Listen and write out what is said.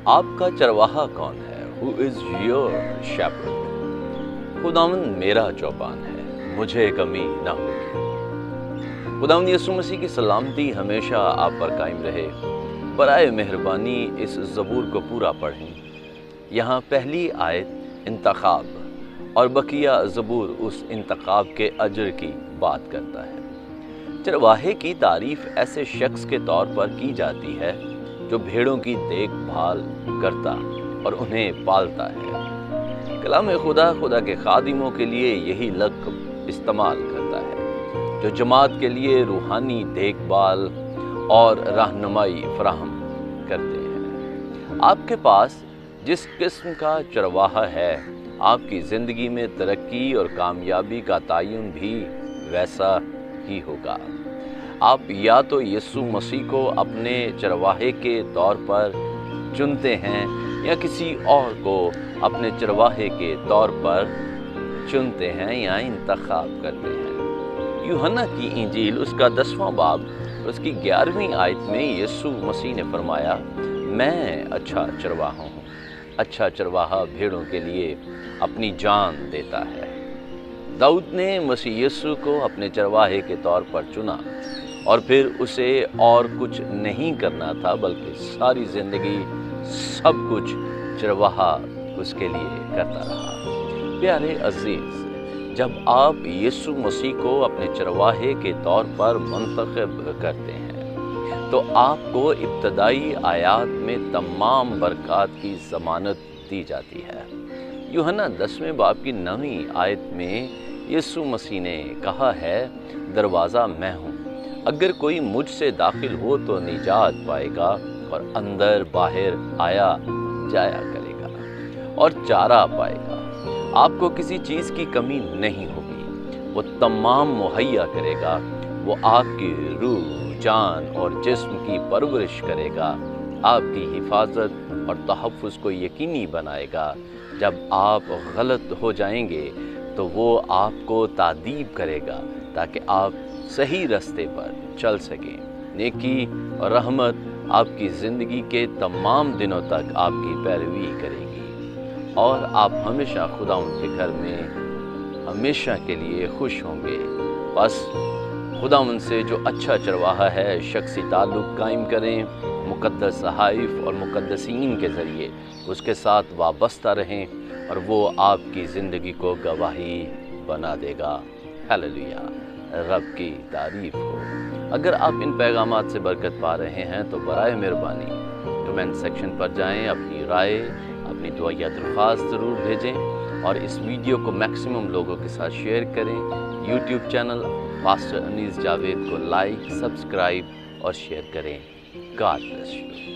آپ کا چرواہا کون ہے؟ Who is your shepherd؟ خداوند میرا چوپان ہے، مجھے کمی نہ ہوگی۔ خداوند یسوع مسیح کی سلامتی ہمیشہ آپ پر قائم رہے۔ برائے مہربانی اس زبور کو پورا پڑھیں۔ یہاں پہلی آیت انتخاب اور بقیہ زبور اس انتخاب کے اجر کی بات کرتا ہے۔ چرواہے کی تعریف ایسے شخص کے طور پر کی جاتی ہے جو بھیڑوں کی دیکھ بھال کرتا اور انہیں پالتا ہے۔ کلام خدا کے خادموں کے لیے یہی لقب استعمال کرتا ہے، جو جماعت کے لیے روحانی دیکھ بھال اور رہنمائی فراہم کرتے ہیں۔ آپ کے پاس جس قسم کا چرواہا ہے، آپ کی زندگی میں ترقی اور کامیابی کا تعین بھی ویسا ہی ہوگا۔ آپ یا تو یسوع مسیح کو اپنے چرواہے کے طور پر چنتے ہیں یا کسی اور کو اپنے چرواہے کے طور پر چنتے ہیں یا انتخاب کرتے ہیں۔ یوحنا کی انجیل اس کا 10واں باب اس کی 11ویں آیت میں یسوع مسیح نے فرمایا، میں اچھا چرواہا ہوں۔ اچھا چرواہا بھیڑوں کے لیے اپنی جان دیتا ہے۔ داؤد نے مسیح یسوع کو اپنے چرواہے کے طور پر چنا اور پھر اسے اور کچھ نہیں کرنا تھا، بلکہ ساری زندگی سب کچھ چرواہا اس کے لیے کرتا رہا۔ پیارے عزیز، جب آپ یسوع مسیح کو اپنے چرواہے کے طور پر منتخب کرتے ہیں تو آپ کو ابتدائی آیات میں تمام برکات کی ضمانت دی جاتی ہے۔ یوحنا 10ویں باب کی 9ویں آیت میں یسوع مسیح نے کہا ہے، دروازہ میں ہوں، اگر کوئی مجھ سے داخل ہو تو نجات پائے گا اور اندر باہر آیا جایا کرے گا اور چارہ پائے گا۔ آپ کو کسی چیز کی کمی نہیں ہوگی، وہ تمام مہیا کرے گا۔ وہ آپ کی روح، جان اور جسم کی پرورش کرے گا، آپ کی حفاظت اور تحفظ کو یقینی بنائے گا۔ جب آپ غلط ہو جائیں گے تو وہ آپ کو تادیب کرے گا تاکہ آپ صحیح راستے پر چل سکیں۔ نیکی اور رحمت آپ کی زندگی کے تمام دنوں تک آپ کی پیروی کرے گی اور آپ ہمیشہ خداوند کے گھر میں ہمیشہ کے لیے خوش ہوں گے۔ بس خداوند سے جو اچھا چرواہا ہے شخصی تعلق قائم کریں، مقدس صحائف اور مقدسین کے ذریعے اس کے ساتھ وابستہ رہیں اور وہ آپ کی زندگی کو گواہی بنا دے گا۔ ہیلیلویا، رب کی تعریف ہو۔ اگر آپ ان پیغامات سے برکت پا رہے ہیں تو برائے مہربانی کمنٹ سیکشن پر جائیں، اپنی رائے، اپنی دعا یا درخواست ضرور بھیجیں اور اس ویڈیو کو میکسیمم لوگوں کے ساتھ شیئر کریں۔ یوٹیوب چینل پاسٹر انیس جاوید کو لائک، سبسکرائب اور شیئر کریں۔ God bless you.